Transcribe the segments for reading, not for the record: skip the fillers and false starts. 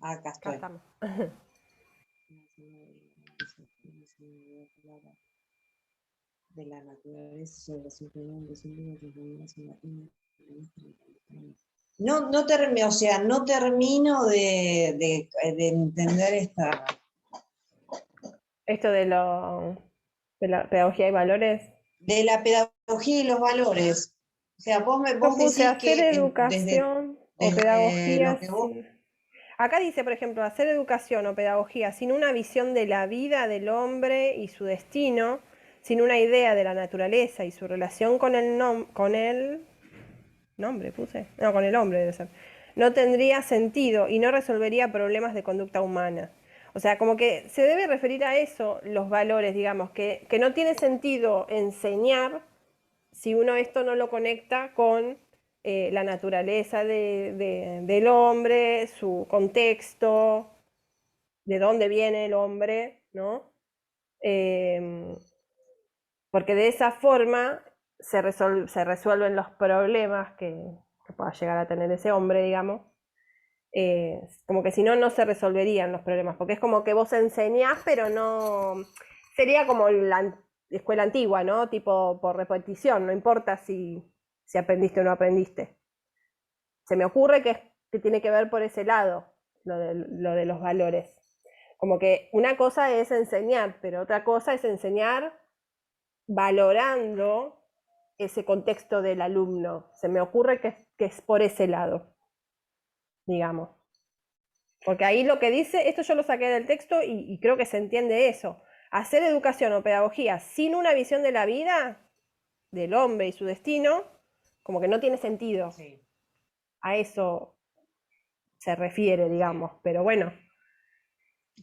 Acá Acá estoy. estamos. De la naturaleza sobre los implementos no, no termino, o sea, no termino de entender esta. Esto de la pedagogía y valores. De la pedagogía y los valores. O sea, Yo vos puse decís hacer que educación o desde pedagogía lo que vos. sin... Acá dice, por ejemplo, hacer educación o pedagogía sin una visión de la vida del hombre y su destino, sin una idea de la naturaleza y su relación con con el nombre, puse. No, con el hombre debe ser. No tendría sentido y no resolvería problemas de conducta humana. O sea, como que se debe referir a eso los valores, digamos, que no tiene sentido enseñar si uno esto no lo conecta con la naturaleza del hombre, su contexto, de dónde viene el hombre, ¿no? Eh, porque de esa forma se resuelven los problemas que pueda llegar a tener ese hombre, digamos. Como que si no, no se resolverían los problemas, porque es como que vos enseñás, pero no... Sería como la escuela antigua, ¿no? Tipo por repetición, no importa si aprendiste o no aprendiste. Se me ocurre que tiene que ver por ese lado, lo de los valores. Como que una cosa es enseñar, pero otra cosa es enseñar valorando ese contexto del alumno. Se me ocurre que es por ese lado, digamos. Porque ahí lo que dice, esto yo lo saqué del texto y creo que se entiende eso. Hacer educación o pedagogía sin una visión de la vida, del hombre y su destino, como que no tiene sentido. Sí, A eso se refiere, sí, digamos. Pero bueno,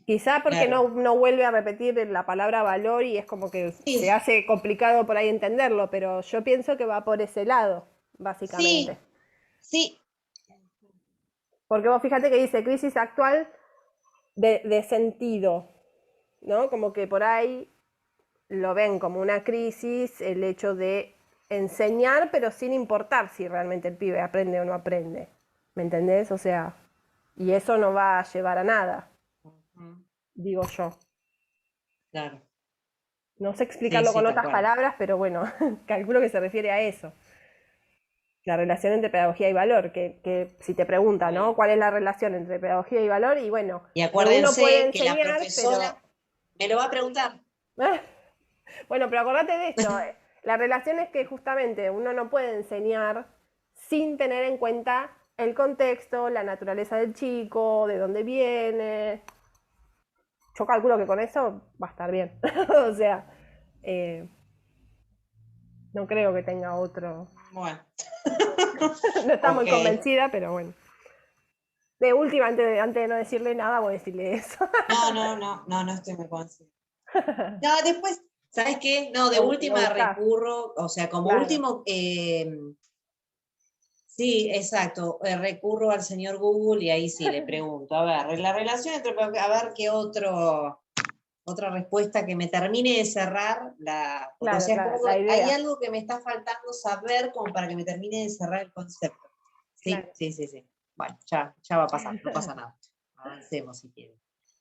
quizá porque claro. no vuelve a repetir la palabra valor y es como que se Sí, hace complicado por ahí entenderlo, pero yo pienso que va por ese lado, básicamente. sí, sí. Porque vos fíjate que dice crisis actual de sentido, ¿no? Como que por ahí lo ven como una crisis el hecho de enseñar, pero sin importar si realmente el pibe aprende o no aprende. ¿Me entendés? O sea, y eso no va a llevar a nada, Ujú, digo yo. claro. No sé Sí, explicarlo sí, con tal otras cual. palabras, pero bueno, calculo que se refiere a eso. La relación entre pedagogía y valor, que si te pregunta, ¿no? Sí. ¿Cuál es la relación entre pedagogía y valor? Y bueno, Y que uno puede acuérdense que la enseñar, pero... profesora me lo va a preguntar. Bueno, pero acordate de esto. La relación es que justamente uno no puede enseñar sin tener en cuenta el contexto, la naturaleza del chico, de dónde viene. Yo calculo que con eso va a estar bien. O sea, eh, no creo que tenga otro. Bueno, No está muy ok. convencida, pero bueno. De última, antes de no decirle nada, voy a decirle eso. No, no, no, no, no estoy muy convencida. No, después, ¿sabes qué? No, de Lo última buscás, recurro, o sea, como claro. último, sí, exacto, recurro al señor Google y ahí sí le pregunto, a ver, la relación entre, a ver qué otra respuesta que me termine de cerrar porque o Claro, sea, es claro, como la que hay idea. algo que me está faltando saber como para que me termine de cerrar el concepto. Sí, Claro, sí, sí, sí. Bueno, ya va a pasar, no pasa nada. Avancemos si quieren.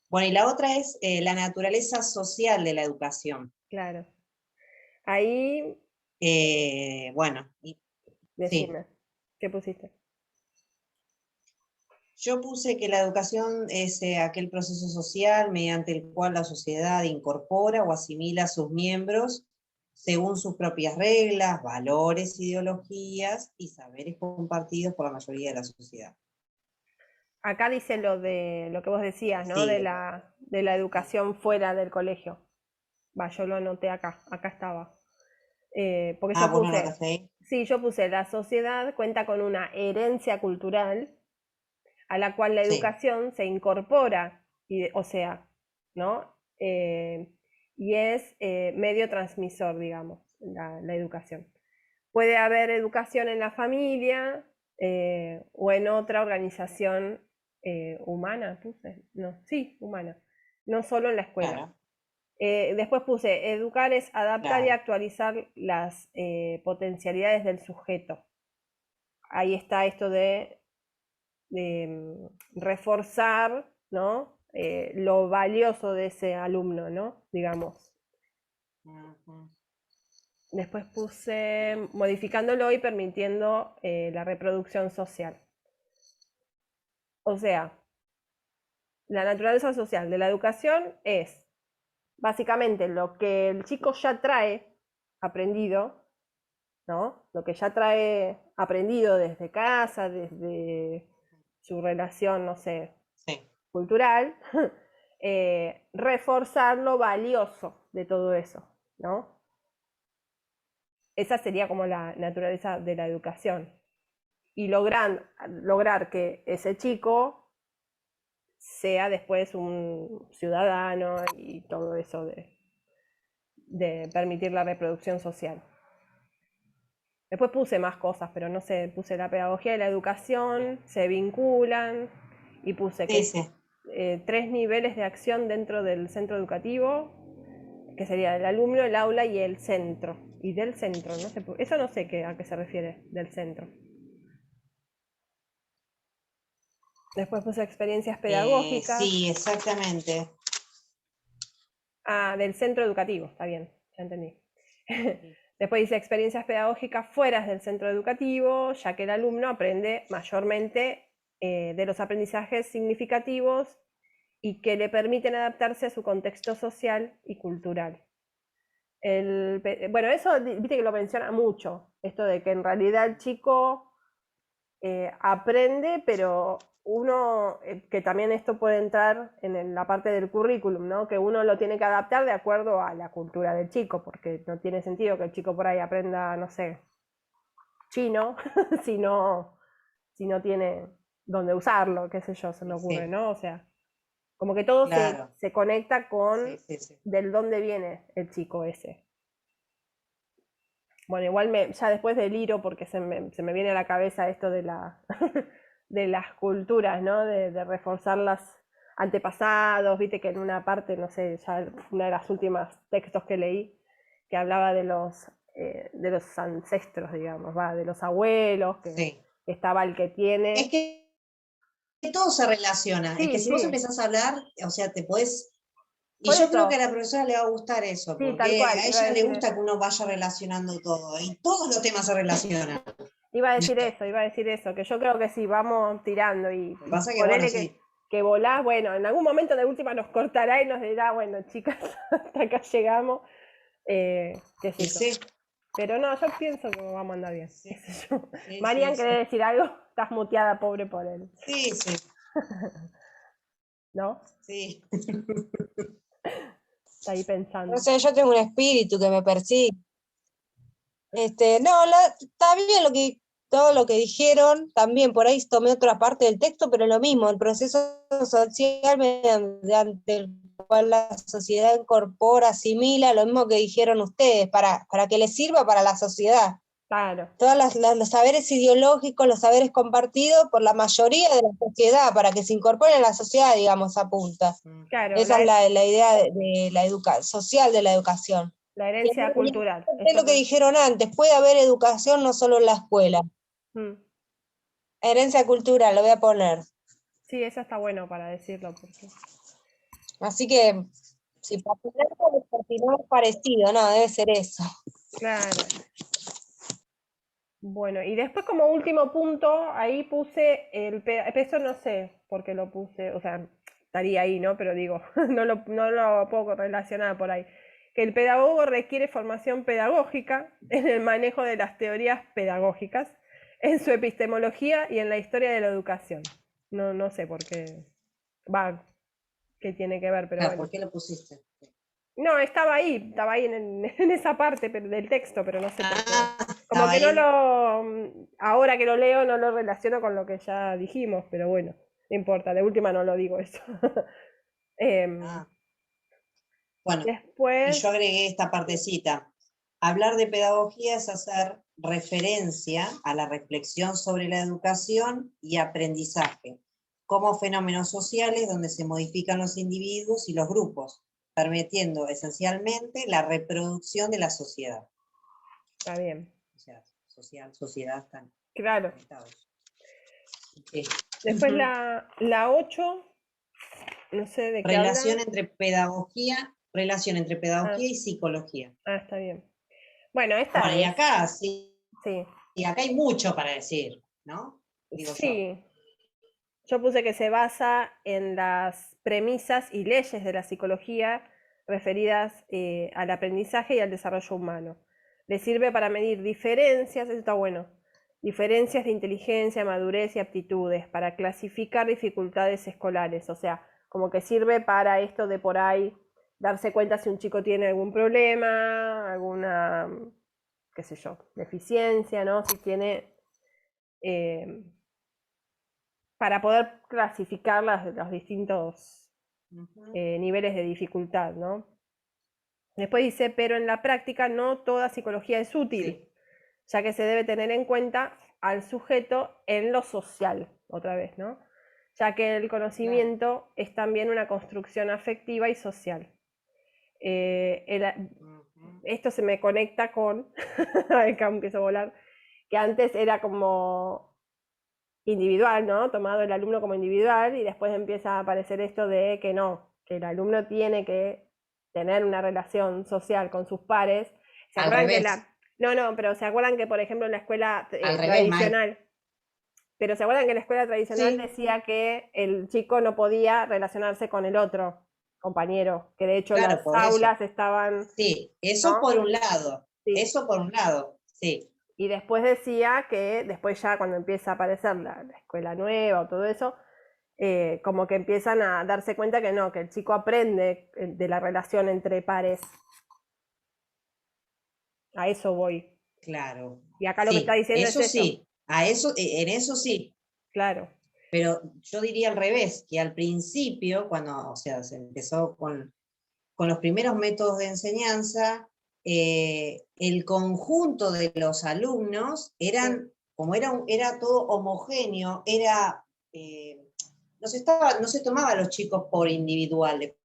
Bueno, y la otra es la naturaleza social de la educación. claro. Ahí, Bueno, sí. decime, ¿qué pusiste? Yo puse que la educación es aquel proceso social mediante el cual la sociedad incorpora o asimila a sus miembros según sus propias reglas, valores, ideologías y saberes compartidos por la mayoría de la sociedad. Acá dice lo de lo que vos decías, ¿no? Sigue. De la educación fuera del colegio. Va, yo lo anoté acá, acá estaba. Porque Ah, yo bueno, la puse, café. sí, yo puse, la sociedad cuenta con una herencia cultural a la cual la Sí, educación se incorpora, o sea, ¿no? Y es medio transmisor, digamos, la educación. Puede haber educación en la familia o en otra organización humana, puse, no, sí, humana, no solo en la escuela. claro, Después puse, educar es adaptar y claro. actualizar las potencialidades del sujeto. Ahí está esto de reforzar, ¿no? Lo valioso de ese alumno, ¿no? Digamos. Después puse modificándolo y permitiendo la reproducción social. O sea, la naturaleza social de la educación es básicamente lo que el chico ya trae aprendido, ¿no? Lo que ya trae aprendido desde casa, desde su relación, no sé, Sí. cultural, reforzar lo valioso de todo eso, ¿no? Esa sería como la naturaleza de la educación. Y lograr que ese chico sea después un ciudadano y todo eso de permitir la reproducción social. Después puse más cosas, pero no sé, puse la pedagogía y la educación, se vinculan, y puse que Sí. 3 niveles de acción dentro del centro educativo, que sería el alumno, el aula y el centro. Y del centro, no sé, eso no sé a qué se refiere, del centro. Después puse experiencias pedagógicas. Sí, exactamente. Ah, del centro educativo, está bien, ya entendí. Después dice experiencias pedagógicas fuera del centro educativo, ya que el alumno aprende mayormente de los aprendizajes significativos y que le permiten adaptarse a su contexto social y cultural. Bueno, eso viste que lo menciona mucho, esto de que en realidad el chico aprende, pero uno, que también esto puede entrar en la parte del currículum, ¿no? Que uno lo tiene que adaptar de acuerdo a la cultura del chico, porque no tiene sentido que el chico por ahí aprenda, no sé, chino, si no tiene dónde usarlo, qué sé yo, se me ocurre, Sí. ¿no? O sea, como que todo Claro. se conecta con Sí. del dónde viene el chico ese. Bueno, igual ya después del hilo, porque se me viene a la cabeza esto de de las culturas, ¿no? De reforzar los antepasados, viste que en una parte, no sé, ya una de las últimas textos que leí, que hablaba de los ancestros, digamos, de los abuelos, que estaba el que tiene. Es que todo se relaciona, es Sí, que si vos sí. empezás a hablar, o sea, te podés... Y Por yo creo que eso, a la profesora le va a gustar eso, sí, tal porque cual, a iba a ella le decir gusta eso. que uno vaya relacionando todo, y todos los temas se relacionan. Iba a decir eso, que yo creo que si vamos tirando y Lo que pasa que, bueno, ponele sí. que volás, bueno, en algún momento de última nos cortará y nos dirá, bueno, chicas, hasta acá llegamos, qué sé Y yo. sí, Pero no, yo pienso que vamos a andar bien, qué sí, sé yo. sí, Marian, sí, ¿querés sí. decir algo? Estás muteada, pobre por él, Sí, sí, ¿no? sí. Está ahí No pensando. sé, yo tengo un espíritu que me persigue. No, está bien todo lo que dijeron, también por ahí tomé otra parte del texto, pero lo mismo, el proceso social mediante el cual la sociedad incorpora, asimila, lo mismo que dijeron ustedes, para que les sirva para la sociedad. Claro. Todos los saberes ideológicos, los saberes compartidos por la mayoría de la sociedad, para que se incorporen a la sociedad, digamos, apunta. Claro, Esa es la idea de la social de la educación. la herencia cultural. Es lo que dijeron antes, puede haber educación no solo en la escuela. Herencia cultural, lo voy a poner. Sí, eso está bueno para decirlo. Porque... Así que, si para continuar parecido, no, debe ser eso. Claro. Bueno, y después como último punto, ahí puse eso no sé por qué lo puse, o sea, estaría ahí, ¿no? Pero digo, no lo puedo relacionar por ahí. Que el pedagogo requiere formación pedagógica en el manejo de las teorías pedagógicas, en su epistemología y en la historia de la educación. No sé por qué, qué tiene que ver, pero Claro, bueno. ¿por qué lo pusiste? No, estaba ahí en esa parte del texto, pero no sé por qué. Como que ahí. ahora que lo leo no lo relaciono con lo que ya dijimos, pero bueno, no importa, de última no lo digo eso. Bueno, Después, y yo agregué esta partecita. Hablar de pedagogía es hacer referencia a la reflexión sobre la educación y aprendizaje como fenómenos sociales donde se modifican los individuos y los grupos, permitiendo esencialmente la reproducción de la sociedad. está bien. O sea, sociedad están Claro. conectados. Después la 8, no sé de qué habla. Relación entre pedagogía y psicología. Está bien. Bueno, esta Bueno, y es... acá sí. Sí. Y acá hay mucho para decir, ¿no? Digo sí. Yo puse que se basa en las premisas y leyes de la psicología referidas al aprendizaje y al desarrollo humano. Le sirve para medir diferencias, eso está bueno, diferencias de inteligencia, madurez y aptitudes, para clasificar dificultades escolares, o sea, como que sirve para esto de por ahí darse cuenta si un chico tiene algún problema, alguna, qué sé yo, deficiencia, ¿no? Si tiene... para poder clasificar los distintos niveles de dificultad, ¿no? Después dice, pero en la práctica no toda psicología es útil, ya que se debe tener en cuenta al sujeto en lo social, otra vez, ¿no? Ya que el conocimiento es también una construcción afectiva y social. Esto se me conecta con, acá empiezo a volar, que antes era como individual, ¿no? Tomado el alumno como individual y después empieza a aparecer esto de que no, que el alumno tiene que tener una relación social con sus pares. ¿Se acuerdan que No, pero ¿se acuerdan que, por ejemplo, en la escuela tradicional, pero ¿se acuerdan que en la escuela tradicional decía que el chico no podía relacionarse con el otro compañero, que de hecho las aulas estaban... Sí, eso, ¿no? Por un lado, eso por un lado, sí. Y después decía que después ya cuando empieza a aparecer la escuela nueva o todo eso, como que empiezan a darse cuenta que no, que el chico aprende de la relación entre pares. A eso voy. Claro. Y acá lo que está diciendo eso es eso. Sí, en eso sí. Claro. Pero yo diría al revés, que al principio, cuando, o sea, se empezó con los primeros métodos de enseñanza, el conjunto de los alumnos eran, como era todo homogéneo, no se tomaba a los chicos por individuales.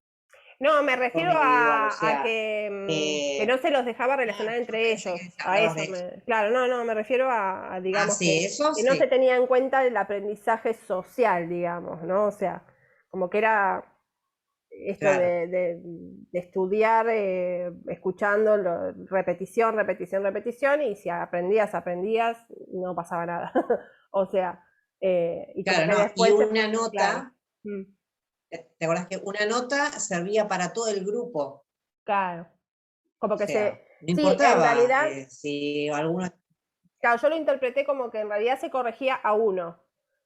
No, me refiero a que no se los dejaba relacionar entre ellos. A eso claro, no, me refiero a digamos, que no se tenía en cuenta el aprendizaje social, digamos, ¿no? O sea, como que era esto de estudiar escuchando repetición, y si aprendías, no pasaba nada. O sea, y claro, como que después... Y una nota... ¿Te acordás que una nota servía para todo el grupo? Claro. Como que no importaba en realidad, si alguno... Claro, yo lo interpreté como que en realidad se corregía a uno.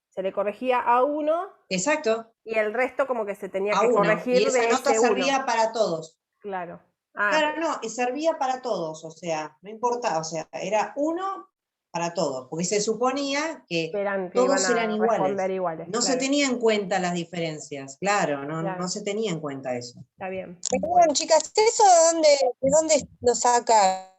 Se le corregía a uno. Exacto. Y el resto como que se tenía que corregir y esa nota servía para todos. Claro. Claro, no, y servía para todos, o sea, no importaba, o sea, era uno para todos, porque se suponía que todos eran iguales. No se tenía en cuenta las diferencias, claro, no se tenía en cuenta eso. Está bien. Bueno, chicas, ¿eso de dónde lo sacaron?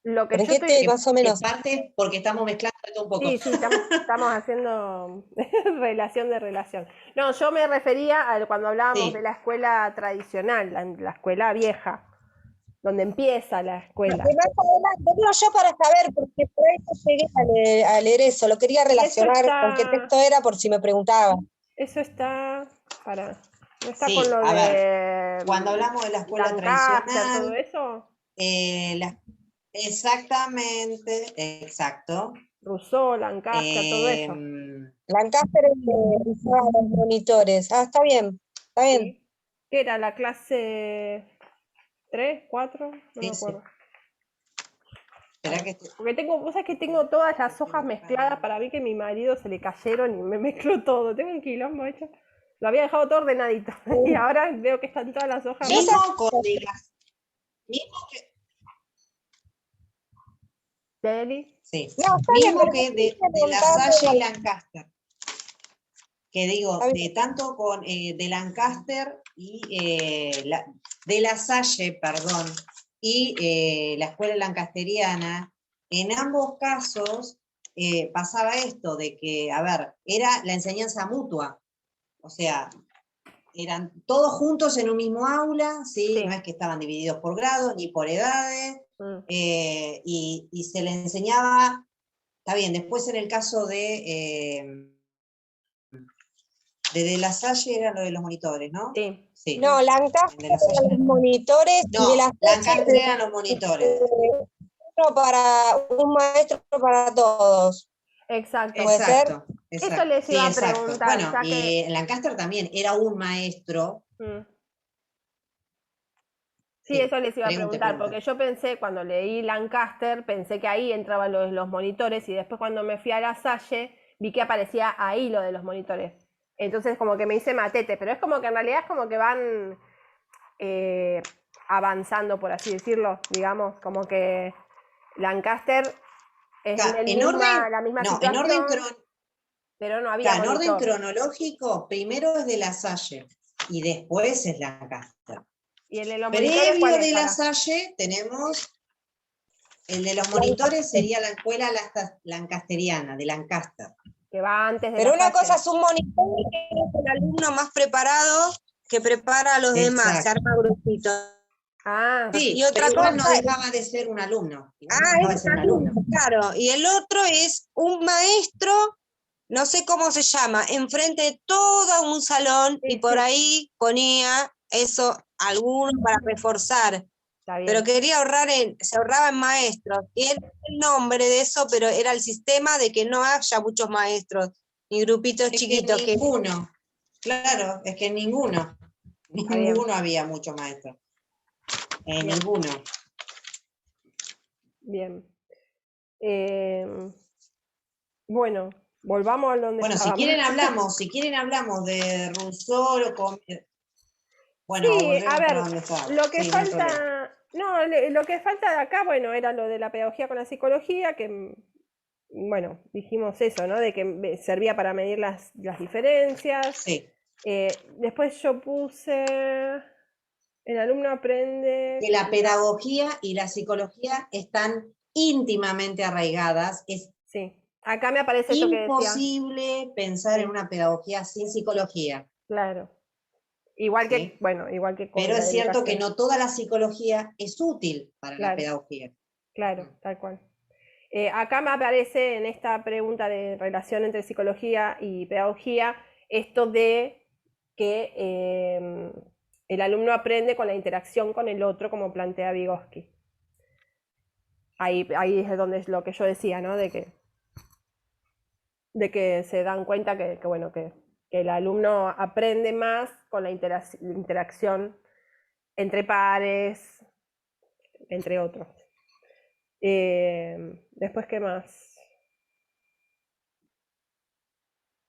Lo que yo estoy más o menos. Parte porque estamos mezclando todo un poco. Sí, estamos haciendo relación de relación. No, yo me refería a cuando hablábamos de la escuela tradicional, la escuela vieja, donde empieza la escuela. Digo yo para saber, porque por ahí no llegué a leer eso, lo quería relacionar con qué texto era por si me preguntaba. Eso está, no está sí, con lo de... cuando hablamos de la escuela tradicional... ¿todo eso? Exactamente, exacto. Rousseau, Lancaster, todo eso. Lancaster usaba los monitores. Está bien, está bien. ¿Sí? ¿Qué era? ¿La clase 3, 4? No me acuerdo. Porque vos sabés que tengo todas las hojas mezcladas, para mí que a mi marido se le cayeron y me mezcló todo. Tengo un quilombo hecho. Lo había dejado todo ordenadito. Y ahora veo que están todas las hojas. Mismo que... ¿De Eli? Sí. Mismo que de La Salle y Lancaster. Que digo, tanto con de Lancaster y de La Salle, perdón, y la escuela lancasteriana, en ambos casos pasaba esto de que, era la enseñanza mutua, o sea, eran todos juntos en un mismo aula, ¿sí? No es que estaban divididos por grados ni por edades, y se les enseñaba, está bien, después en el caso de De La Salle era lo de los monitores, ¿no? Sí. Sí. No, Lancaster El de La Salle eran era- los monitores y No, de las Lancaster eran los monitores. para un maestro para todos. Exacto. ¿Puede ser? Exacto, Eso exacto. les Sí, iba a exacto. preguntar, Bueno, ya y que... en Lancaster también era un maestro. Sí, Sí, eso les iba a preguntar, pregunta. porque yo pensé, cuando leí Lancaster, pensé que ahí entraban los monitores, y después cuando me fui a La Salle, vi que aparecía ahí lo de los monitores. Entonces como que me hice matete, pero es como que en realidad es como que van avanzando, por así decirlo, digamos, como que Lancaster es En orden, la misma no, en orden, situación, pero no había en orden monitor. cronológico, primero es de La Salle y después es Lancaster. ¿Y el de los monitores Previo cuál es? de La Para... Salle tenemos, el de los monitores sería la escuela lancasteriana, de Lancaster. Que va antes de Pero La una Salle. cosa es un monitor que es el alumno más preparado que prepara a los demás, se arma grupito. Ah, Sí, Y otra pero igual cosa no dejaba de ser un alumno. Igual no es dejaba de ser un alumno. claro. Y el otro es un maestro, no sé cómo se llama, enfrente de todo un salón sí, y por sí, ahí ponía eso, alguno para reforzar. está bien. Pero quería se ahorraba en maestros. Y era el nombre de eso, pero era el sistema de que no haya muchos maestros, ni grupitos Es chiquitos. que ninguno, claro, es que ninguno había muchos maestros. Bien. Ninguno. Bien. Bueno, volvamos a donde Bueno, estábamos. si quieren hablamos de Rousseau o con... Bueno, Sí, volvemos a para ver, donde estaba. lo que Sí, no hay problema. falta, no, lo que falta de acá, bueno, era lo de la pedagogía con la psicología, que, bueno, dijimos eso, ¿no? De que servía para medir las diferencias. Sí. Después yo puse, el alumno aprende... Que la pedagogía y la psicología están íntimamente arraigadas. Es Sí, acá me aparece esto que decía. imposible pensar Sí. en una pedagogía sin psicología. Claro. Igual que, ¿sí? bueno, igual que con Pero la es cierto que educación. no toda la psicología es útil para la Claro, pedagogía. claro, tal cual. Acá me aparece en esta pregunta de relación entre psicología y pedagogía esto de que el alumno aprende con la interacción con el otro, como plantea Vygotsky. Ahí es donde es lo que yo decía, ¿no? De que se dan cuenta que bueno, que el alumno aprende más con la interacción entre pares, entre otros. Después, ¿qué más?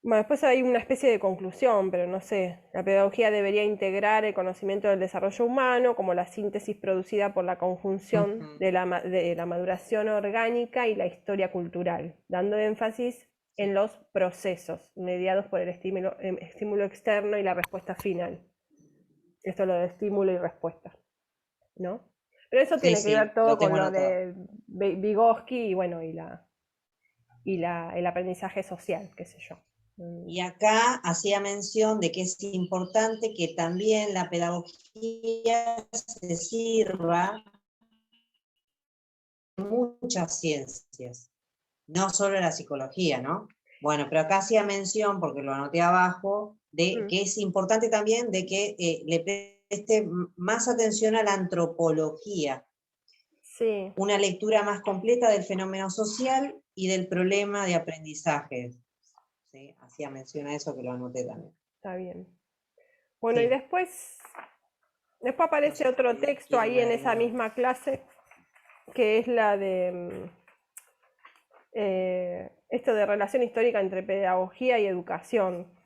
Bueno, después hay una especie de conclusión, pero no sé. La pedagogía debería integrar el conocimiento del desarrollo humano como la síntesis producida por la conjunción de la maduración orgánica y la historia cultural, dando énfasis en los procesos mediados por el estímulo externo y la respuesta final. Esto es lo de estímulo y respuesta, ¿no? Pero eso tiene que ver todo lo con tengo lo anotado. de Vygotsky y bueno, y el aprendizaje social, qué sé yo. Y acá hacía mención de que es importante que también la pedagogía se sirva en muchas ciencias, no solo la psicología, ¿no? Bueno, pero acá hacía mención, porque lo anoté abajo, de que es importante también de que le preste más atención a la antropología. Sí. Una lectura más completa del fenómeno social y del problema de aprendizaje. ¿Sí? Hacía mención a eso, que lo anoté también. Está bien. Bueno, Sí. y después aparece No sé otro si texto quieren ahí en esa agregar. misma clase, que es la de esto de relación histórica entre pedagogía y educación.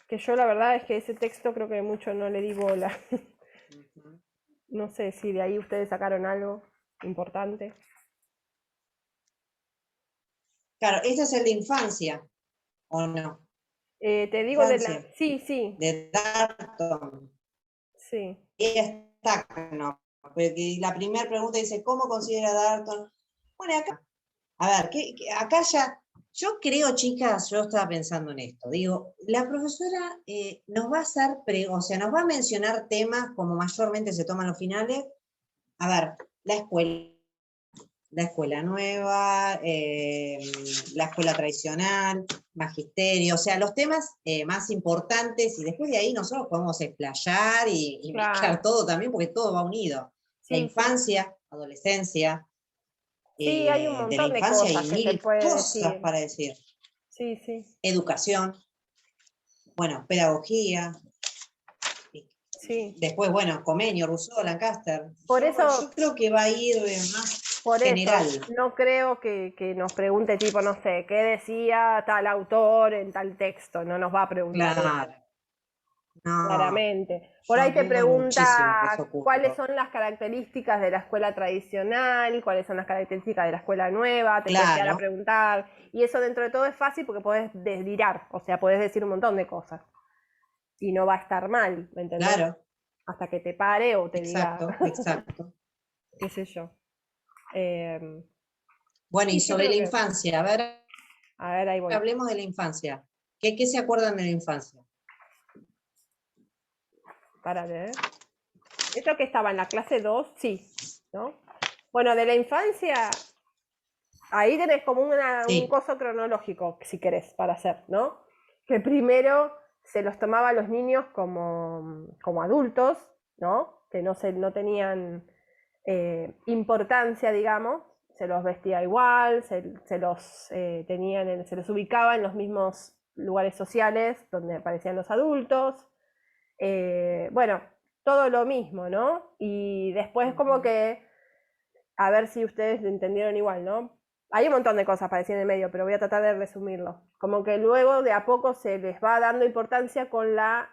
Que yo la verdad es que ese texto creo que mucho no le di bola. No sé si de ahí ustedes sacaron algo importante. Claro, este es el de infancia, ¿o no? Te digo de la... Infancia, Sí, sí, de Darton. sí. Y está, no, porque la primera pregunta dice, ¿cómo considera Darton? Bueno, acá, a ver, acá ya, yo creo, chicas, yo estaba pensando en esto, digo, la profesora nos va a hacer, o sea, nos va a mencionar temas como mayormente se toman los finales. A ver, la escuela, la escuela nueva, la escuela tradicional, magisterio, o sea, los temas más importantes, y después de ahí nosotros podemos explayar y Claro. mezclar todo también, porque todo va unido. Sí, La sí. infancia, adolescencia, Sí, hay un de la montón de infancia hay cosas que se mil puede cosas decir. para decir. Sí, sí. Educación, bueno, pedagogía, Sí. después, bueno, Comenio, Rousseau, Lancaster. Por Yo eso, creo que va a ir más por general. eso, no creo que nos pregunte tipo, no sé, qué decía tal autor en tal texto, no nos va a preguntar eso, Claro. No, claramente. Por yo ahí te dudo muchísimo que eso pregunta cuáles ocurra. son las características de la escuela tradicional, cuáles son las características de la escuela nueva, te puede llegar a Claro, preguntar, y eso dentro de todo es fácil porque podés desvirar, o sea, podés decir un montón de cosas, y no va a estar mal, ¿me entendés? claro, Hasta que te pare o te diga, exacto, exacto. qué sé yo. Eh, Bueno, y sí, yo sobre creo la que, infancia, a ver, ahí voy. hablemos de la infancia. ¿Qué se acuerdan de la infancia? Para leer. Esto que estaba en la clase 2, sí, ¿no? Bueno, de la infancia, ahí tenés como un Sí, coso cronológico, si querés, para hacer, ¿no? Que primero se los tomaba a los niños como adultos, ¿no? Que no tenían importancia, digamos, se los vestía igual, se los se los ubicaba en los mismos lugares sociales donde aparecían los adultos. Bueno, todo lo mismo, ¿no? Y después como que, a ver si ustedes lo entendieron igual, ¿no? Hay un montón de cosas para decir en el medio, pero voy a tratar de resumirlo. Como que luego de a poco se les va dando importancia con la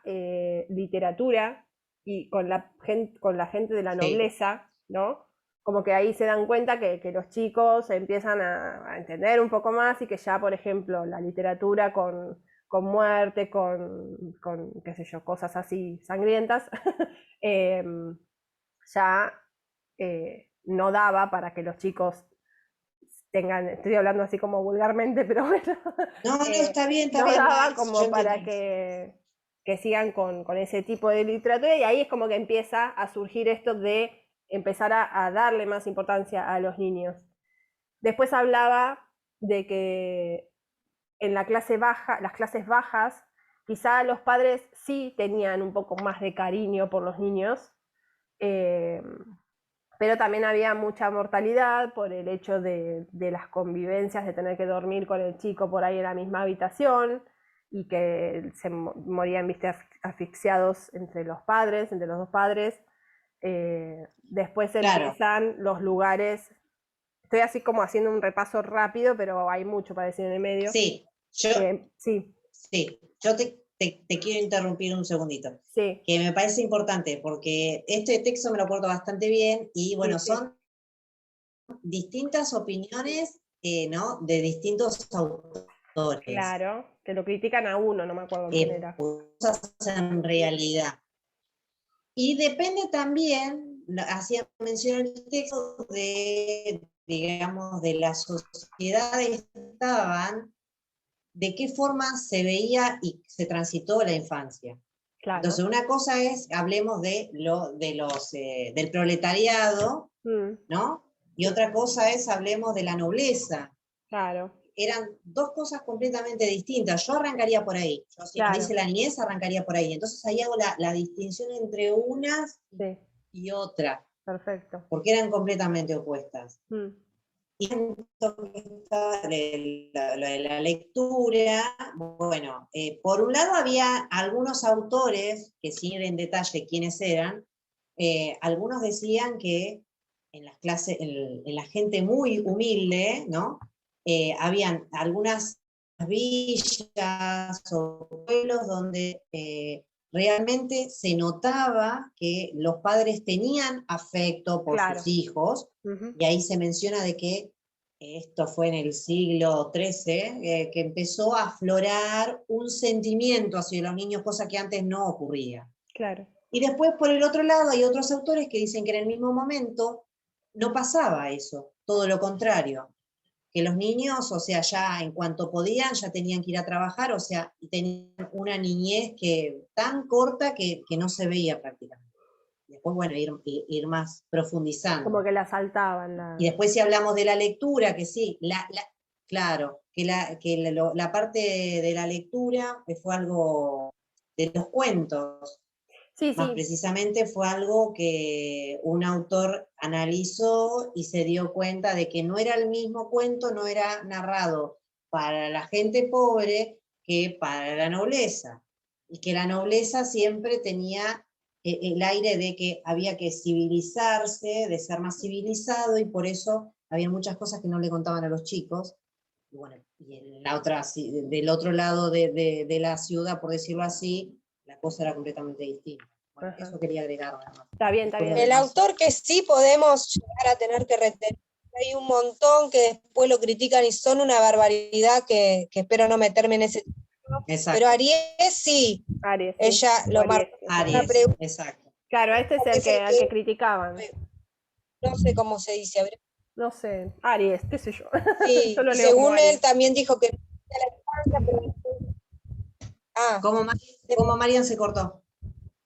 literatura y con la gente de la sí, nobleza, ¿no? Como que ahí se dan cuenta que los chicos empiezan a entender un poco más y que ya, por ejemplo, la literatura con muerte, qué sé yo, cosas así sangrientas, eh, ya no daba para que los chicos tengan, estoy hablando así como vulgarmente, pero bueno, no, no, está no bien, daba Max, yo como para entendí. que sigan con ese tipo de literatura y ahí es como que empieza a surgir esto de empezar a darle más importancia a los niños. Después hablaba de que en la clase baja, las clases bajas, quizá los padres sí tenían un poco más de cariño por los niños, eh, pero también había mucha mortalidad por el hecho de las convivencias, de tener que dormir con el chico por ahí en la misma habitación y que se morían, viste, asfixiados entre los padres, entre los dos padres. Después Claro, empiezan los lugares, estoy así como haciendo un repaso rápido, pero hay mucho para decir en el medio. sí, Sí, yo te quiero interrumpir un segundito, sí, que me parece importante, porque este texto me lo acuerdo bastante bien, y sí, bueno, sí, son distintas opiniones, ¿no? De distintos autores, claro, que lo critican a uno, no me acuerdo quién era. cosas en realidad. Y depende también, hacía mención en el texto, de, digamos, de la sociedad que estaban, de qué forma se veía y se transitó la infancia. Claro. Entonces, una cosa es, hablemos del proletariado, Mm, ¿no? Y otra cosa es, hablemos de la nobleza. claro, Eran dos cosas completamente distintas. Yo arrancaría por ahí. Yo, si nos claro, dice la niñez, arrancaría por ahí. Entonces ahí hago la distinción entre unas sí, y otra, perfecto. porque eran completamente opuestas. Mm, Y lo de la lectura, bueno, por un lado había algunos autores, que sin ir en detalle quiénes eran, algunos decían que en las clases, en la gente muy humilde, ¿no? Habían algunas villas o pueblos donde realmente se notaba que los padres tenían afecto por claro. sus hijos, Ujú, y ahí se menciona de que esto fue en el siglo XIII, que empezó a aflorar un sentimiento hacia los niños, cosa que antes no ocurría. claro, Y después, por el otro lado, hay otros autores que dicen que en el mismo momento no pasaba eso, todo lo contrario, que los niños, o sea, ya en cuanto podían, ya tenían que ir a trabajar, o sea, y tenían una niñez tan corta que no se veía prácticamente. después, bueno, ir más profundizando. Como que la saltaban. Y después si hablamos de la lectura, que sí, claro, que la parte de la lectura fue algo de los cuentos, Sí, más sí, precisamente fue algo que un autor analizó y se dio cuenta de que no era el mismo cuento, no era narrado para la gente pobre que para la nobleza, y que la nobleza siempre tenía el aire de que había que civilizarse, de ser más civilizado, y por eso había muchas cosas que no le contaban a los chicos. Y bueno, y en la otra, del otro lado de la ciudad, por decirlo así, la cosa era completamente distinta. Bueno, Ajá. eso quería agregar nada más. Está bien, está bien. El autor que sí podemos llegar a tener que retener, hay un montón que después lo critican y son una barbaridad que espero no meterme en ese. Exacto. Pero Aries sí, Aries, sí. ella lo Aries, marca. Aries, exacto. Claro, este es el al que criticaban. No sé cómo se dice, a ver. No sé, Aries, qué sé yo. Sí, Yo lo y leo como según Aries. él también dijo que no la infancia, pero después- ¿Cómo Marian se cortó?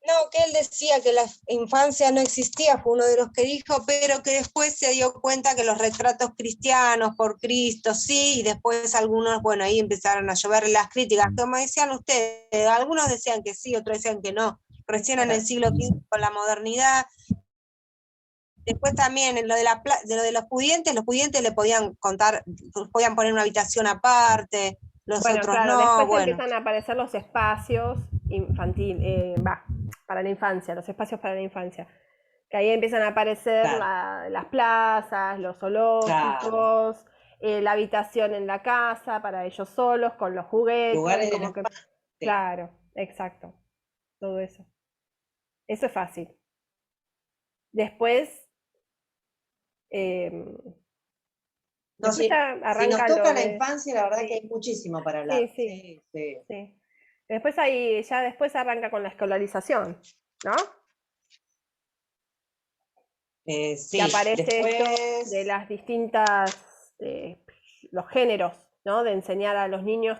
No, que él decía que la infancia no existía, fue uno de los que dijo, pero que después se dio cuenta que los retratos cristianos por Cristo, sí, y después algunos, bueno, ahí empezaron a llover las críticas, como decían ustedes, algunos decían que sí, otros decían que no, recién en el siglo XV con la modernidad. Después también en lo de los pudientes le podían contar, podían poner una habitación aparte, los Bueno, otros claro, no, después bueno. empiezan a aparecer los espacios para la infancia, los espacios para la infancia. Que ahí empiezan a aparecer las plazas, los zoológicos, la habitación en la casa para ellos solos, con los juguetes, Lugares como que. Claro, exacto. Todo eso. Eso es fácil. Después. No, Después si nos arranca toca lo la de. infancia, la verdad Sí, que hay muchísimo para sí, hablar. sí, Sí. sí. Después ya después arranca con la escolarización, ¿no? Sí, Que aparece esto de después, las distintas, los géneros, ¿no? De enseñar a los niños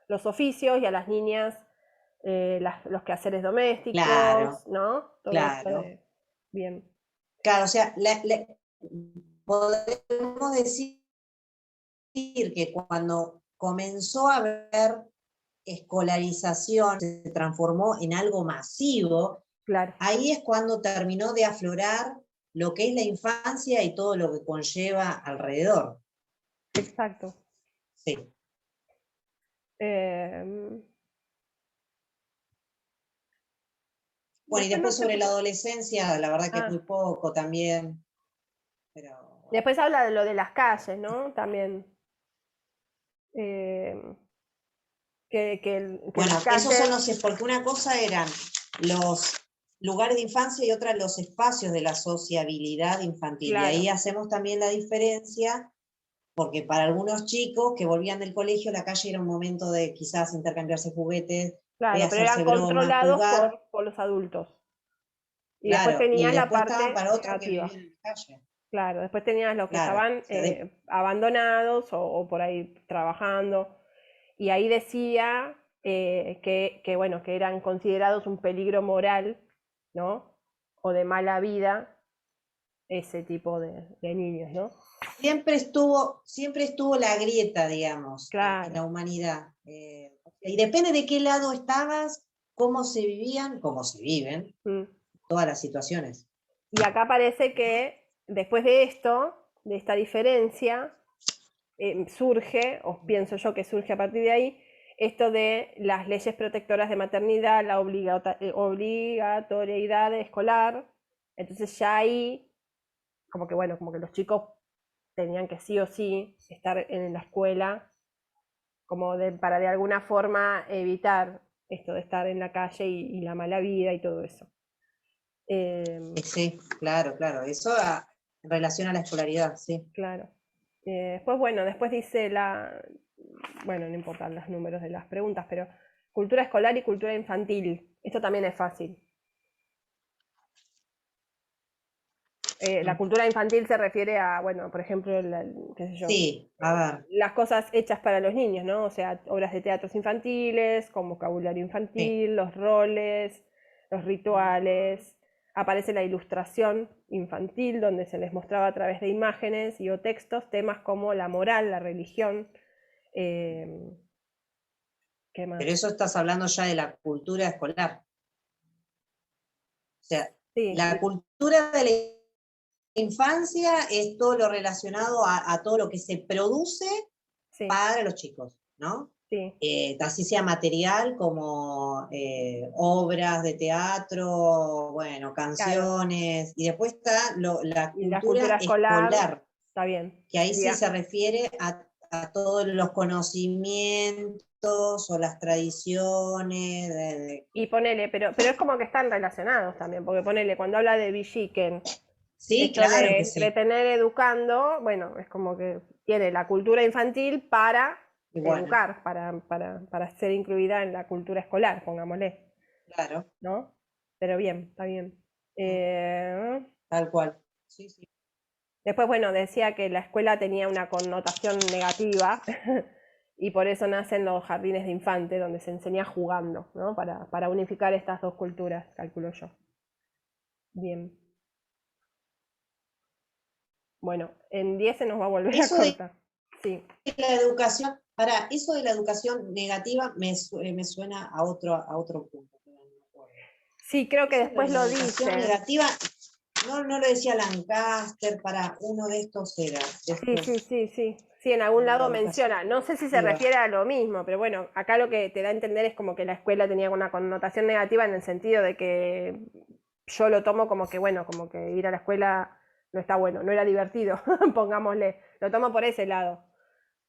los oficios y a las niñas los quehaceres domésticos, claro, ¿no? Todo esto claro. de. Bien. Claro, o sea, podemos decir que cuando comenzó a haber escolarización, se transformó en algo masivo, Claro. ahí es cuando terminó de aflorar lo que es la infancia y todo lo que conlleva alrededor. Exacto. Sí. Bueno, y después sobre la adolescencia, la verdad que es muy poco también. Pero... Después habla de lo de las calles, ¿no? También. Bueno, las calles. esos son porque una cosa eran los lugares de infancia y otra los espacios de la sociabilidad infantil. Claro. Y ahí hacemos también la diferencia, porque para algunos chicos que volvían del colegio, la calle era un momento de quizás intercambiarse juguetes, Claro, pero hacerse eran bromas, controlados jugar. por los adultos. Y después Claro, y tenías la después estaban parte para otros que negativa. vivían en la calle. Claro, después tenías los que Claro, estaban o sea, abandonados o por ahí trabajando. Y ahí decía bueno, que eran considerados un peligro moral, ¿no? O de mala vida ese tipo de niños, ¿no? siempre estuvo la grieta, digamos, Claro. en la humanidad. Y depende de qué lado estabas, cómo se vivían, cómo se viven todas las situaciones. Y acá parece que después de esto, de esta diferencia, surge, o pienso yo que surge a partir de ahí, esto de las leyes protectoras de maternidad, la obligatoriedad escolar. Entonces ya ahí, como que bueno, como que los chicos tenían que sí o sí estar en la escuela, como para de alguna forma evitar esto de estar en la calle y la mala vida y todo eso. Sí, claro, eso en relación a la escolaridad, sí. Claro. Después, bueno, después dice bueno, no importan los números de las preguntas, pero cultura escolar y cultura infantil. Esto también es fácil. La cultura infantil se refiere a, bueno, por ejemplo, qué sé yo, Sí, a ver. las cosas hechas para los niños, ¿no? O sea, obras de teatros infantiles, con vocabulario infantil, los roles, los rituales, aparece la ilustración infantil, donde se les mostraba a través de imágenes y o textos temas como la moral, la religión. ¿Qué más? Pero eso estás hablando ya de la cultura escolar. O sea, Sí. La cultura de la infancia es todo lo relacionado a todo lo que se produce Sí. para los chicos, ¿no? Sí. Así sea material como obras de teatro, bueno, canciones, y después está la cultura escolar, está bien. que ahí sí se refiere a todos los conocimientos o las tradiciones. Y ponele, pero es como que están relacionados también, porque ponele, cuando habla de Villiquen, sí, claro de que sí. entretener educando, bueno, es como que tiene la cultura infantil para educar, para ser incluida en la cultura escolar, pongámosle. Claro. ¿No? Pero bien, está bien. Tal cual. Sí, sí. Después, bueno, decía que la escuela tenía una connotación negativa y por eso nacen los jardines de infantes, donde se enseña jugando, ¿no? Para unificar estas dos culturas, calculo yo. Bien. Bueno, en 10 se nos va a volver a cortar. Sí. La educación, eso de la educación negativa me suena a otro punto. Sí, creo que después lo dice. La educación negativa, no lo decía Lancaster, para uno de estos era. Sí, en algún lado menciona. No sé si se refiere a lo mismo, pero bueno, acá lo que te da a entender es como que la escuela tenía una connotación negativa en el sentido de que yo lo tomo como que, bueno, como que ir a la escuela no está bueno, no era divertido, pongámosle. Lo tomo por ese lado.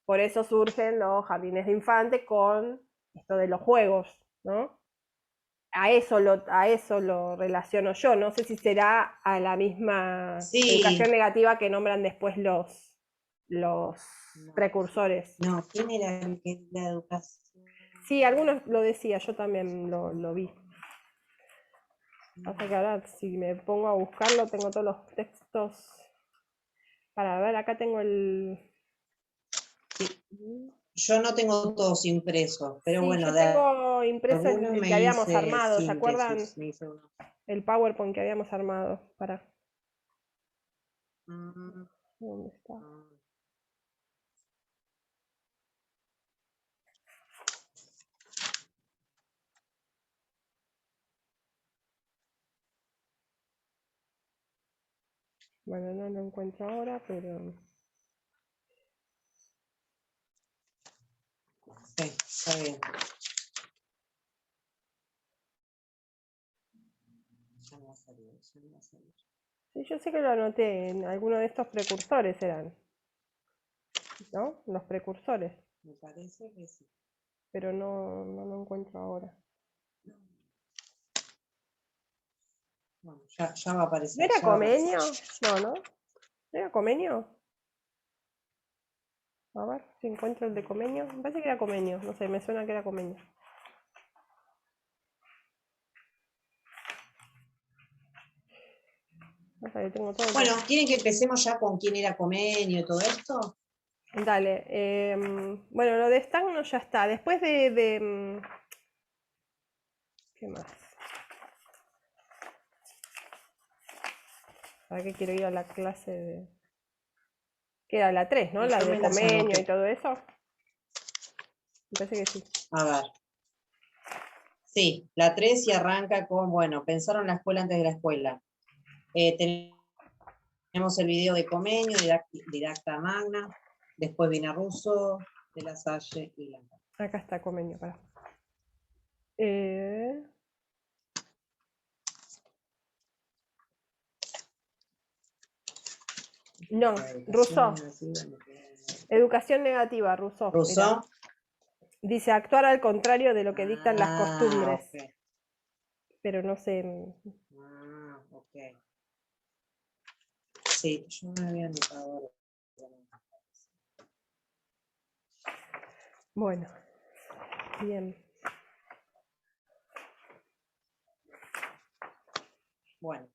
Por eso surgen los jardines de infantes con esto de los juegos, ¿no? A eso lo relaciono yo. No sé si será a la misma educación negativa que nombran después los precursores. No, ¿quién era el que la educación? Sí, algunos lo decía, yo también lo vi. Pasa que ahora si me pongo a buscarlo tengo todos los textos. Para ver, acá tengo el... Yo no tengo todos impresos, pero sí, bueno, yo tengo impreso el que habíamos armado, ¿se acuerdan? El PowerPoint que habíamos armado. ¿Dónde está? Bueno, no lo encuentro ahora, pero... Sí, está bien. Ya me va a salir. Sí, yo sé que lo anoté, en alguno de estos precursores eran, ¿no? Los precursores. Me parece que sí. Pero no lo encuentro ahora. Bueno, ya va a aparecer. ¿No era Comenio? No. ¿No era Comenio? A ver si encuentro el de Comenio. Me parece que era Comenio, no sé, me suena que era Comenio. Bueno, ¿quieren que empecemos ya con quién era Comenio y todo esto? Dale. Bueno, lo de Stagno ya está. Después de ¿qué más? ¿Para qué quiero ir a la clase de...? Que era la 3, ¿no? La de Comenio y todo eso. Me parece que sí. A ver. Sí, la 3 y arranca con, bueno, pensaron la escuela antes de la escuela. Tenemos el video de Comenio, Didacta Magna, después viene Russo, De La Salle y Lancaster. Acá está Comenio, para. No, Rousseau. Educación negativa, Rousseau. ¿Rousseau? Dice actuar al contrario de lo que dictan las costumbres. Okay. Pero no sé. Ok. Sí, yo me había anotado. Bueno, bien. Bueno.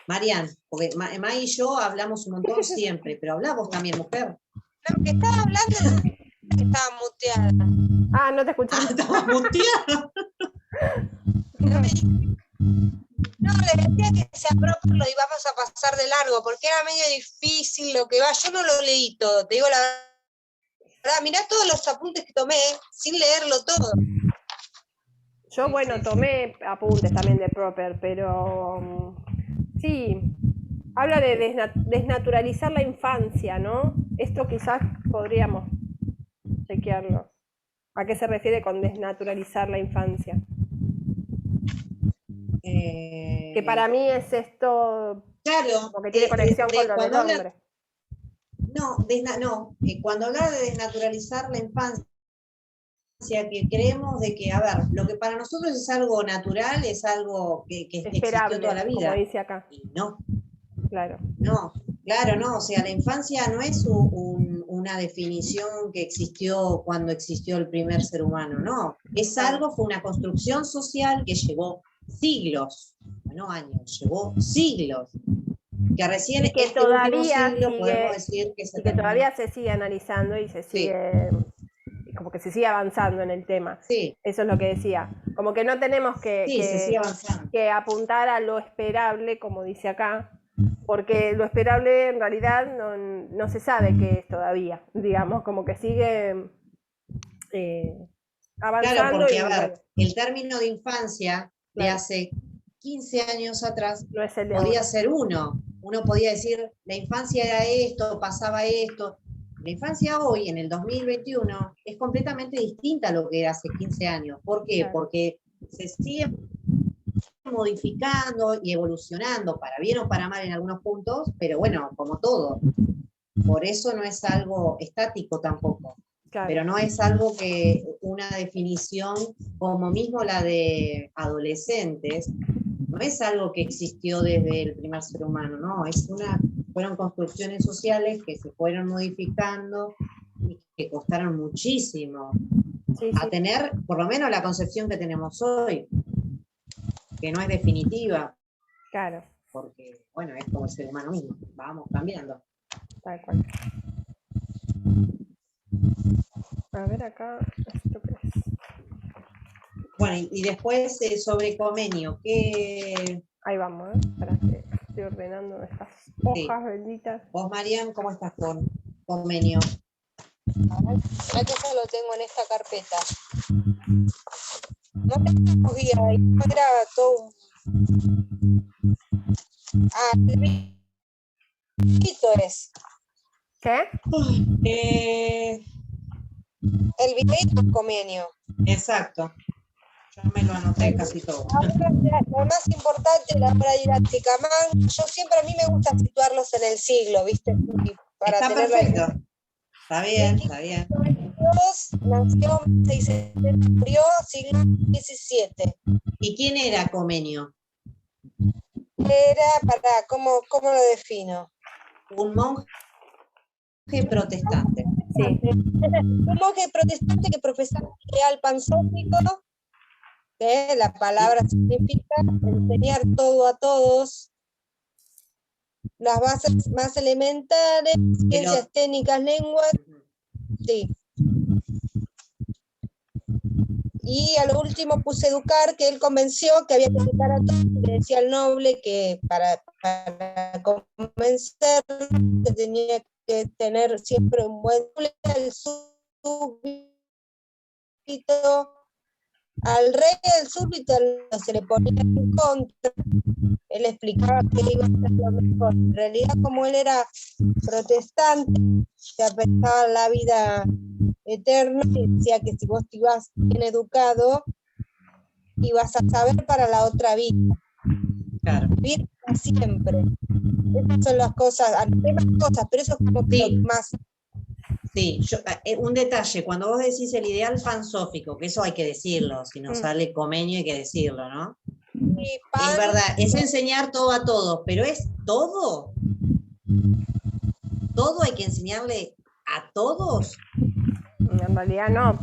Marian, porque May y yo hablamos un montón siempre, pero hablamos también, mujer. Lo que estaba hablando estaba muteada. No te escuchaba. Estaba muteada. No me di No, les decía que se apropien y vamos a pasar de largo, porque era medio difícil lo que va. Yo no lo leí todo, te digo la verdad. Mirá todos los apuntes que tomé sin leerlo todo. Yo, bueno, tomé apuntes también de Proper, pero sí, habla de desnaturalizar la infancia, ¿no? Esto quizás podríamos chequearlo. ¿A qué se refiere con desnaturalizar la infancia? Que para mí es esto, Claro, como que tiene conexión con lo del hombre. Cuando habla de desnaturalizar la infancia, que creemos de que, a ver, lo que para nosotros es algo natural, es algo que existió toda la vida. Como dice acá. Y no. Claro. No, claro, no. O sea, la infancia no es una definición que existió cuando existió el primer ser humano, no. Es algo, fue una construcción social que llevó siglos, no años, llevó siglos. Que recién y que este todavía último siglo sigue, podemos decir que se y que todavía se sigue analizando y se sigue, como que se sigue avanzando en el tema. Sí. Eso es lo que decía. Como que no tenemos se sigue avanzando. que apuntar a lo esperable, como dice acá, porque lo esperable en realidad no se sabe qué es todavía, digamos, como que sigue avanzando. Claro, porque, a ver, el término de infancia de hace 15 años atrás no es el de podía ahora. ser uno podía decir, la infancia era esto, pasaba esto. La infancia hoy, en el 2021, es completamente distinta a lo que era hace 15 años. ¿Por qué? Claro. Porque se sigue modificando y evolucionando, para bien o para mal en algunos puntos, pero bueno, como todo. Por eso no es algo estático tampoco. Claro. Pero no es algo que una definición como mismo la de adolescentes, no es algo que existió desde el primer ser humano, no, fueron construcciones sociales que se fueron modificando y que costaron muchísimo a tener, por lo menos la concepción que tenemos hoy, que no es definitiva. Claro. Porque, bueno, es como el ser humano mismo, vamos cambiando. Tal cual. A ver acá, ¿esto qué es? Bueno, y después sobre Comenio, ¿qué? Ahí vamos, para que estoy ordenando estas hojas benditas. Vos, Marian, ¿cómo estás con Comenio? Ya que eso lo tengo en esta carpeta. No tenemos guía, era todo. El videito es. ¿Qué? El videito es Comenio. Exacto. Yo me lo anoté casi todo. Ahora, lo más importante, la obra didáctica. Yo siempre, a mí me gusta situarlos en el siglo, ¿viste? Para está tener perfecto. Está bien, está bien. Nació en 1670, murió siglo XVII. ¿Y quién era Comenio? Era, ¿cómo lo defino? Un monje protestante. Sí. Un monje protestante que profesaba ideal pansófico, que la palabra significa enseñar todo a todos, las bases más elementales, ciencias técnicas, lenguas, sí. Y a lo último puse educar, que él convenció que había que educar a todos, le decía al noble que para convencerlo que tenía que tener siempre un buen el súbdito, al rey del súbdito se le ponía en contra, él explicaba que iba a ser lo mejor. En realidad, como él era protestante, se apestaba la vida eterna y decía que si vos te ibas bien educado, ibas a saber para la otra vida. Claro. Vivir para siempre. Esas son las cosas, hay más cosas, pero eso es como que más. Sí, un detalle, cuando vos decís el ideal pansófico, que eso hay que decirlo, si nos sale Comenio hay que decirlo, ¿no? Es verdad, es enseñar todo a todos, pero ¿es todo? ¿Todo hay que enseñarle a todos? En realidad no.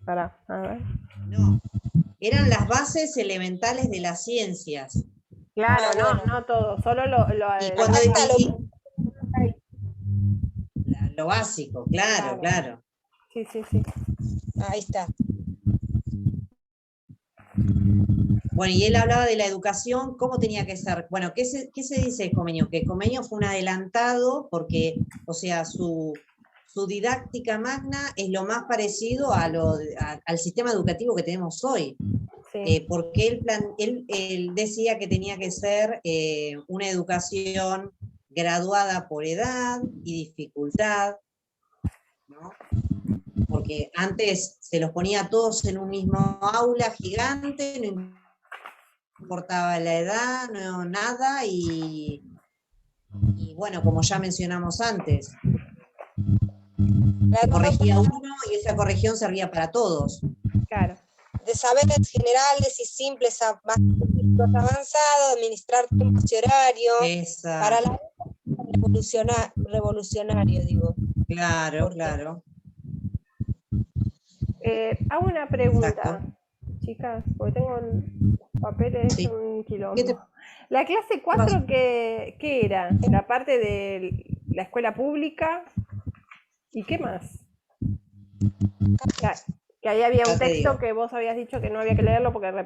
Para, a ver. No, eran las bases elementales de las ciencias. Claro, no todo, solo y cuando lo básico, claro. Sí. Ahí está. Bueno, y él hablaba de la educación, cómo tenía que ser. Bueno, ¿qué se dice de Comenio? Que Comenio fue un adelantado porque, o sea, su didáctica magna es lo más parecido al sistema educativo que tenemos hoy. Sí. Porque él decía que tenía que ser una educación graduada por edad y dificultad, ¿no? Porque antes se los ponía a todos en un mismo aula gigante, no importaba la edad, no nada, y bueno, como ya mencionamos antes, se corregía uno y esa corrección servía para todos. Claro. De saberes generales y simples a más avanzados, administrar tiempos y horarios, para la revolucionario, digo. Claro, claro. Hago una pregunta, Exacto. chicas, porque tengo papeles, Sí. un quilombo. ¿Qué te La clase 4, ¿qué era? La parte de la escuela pública. ¿Y qué más? Que ahí había un Ya te texto digo. que vos habías dicho que no había que leerlo porque repetía.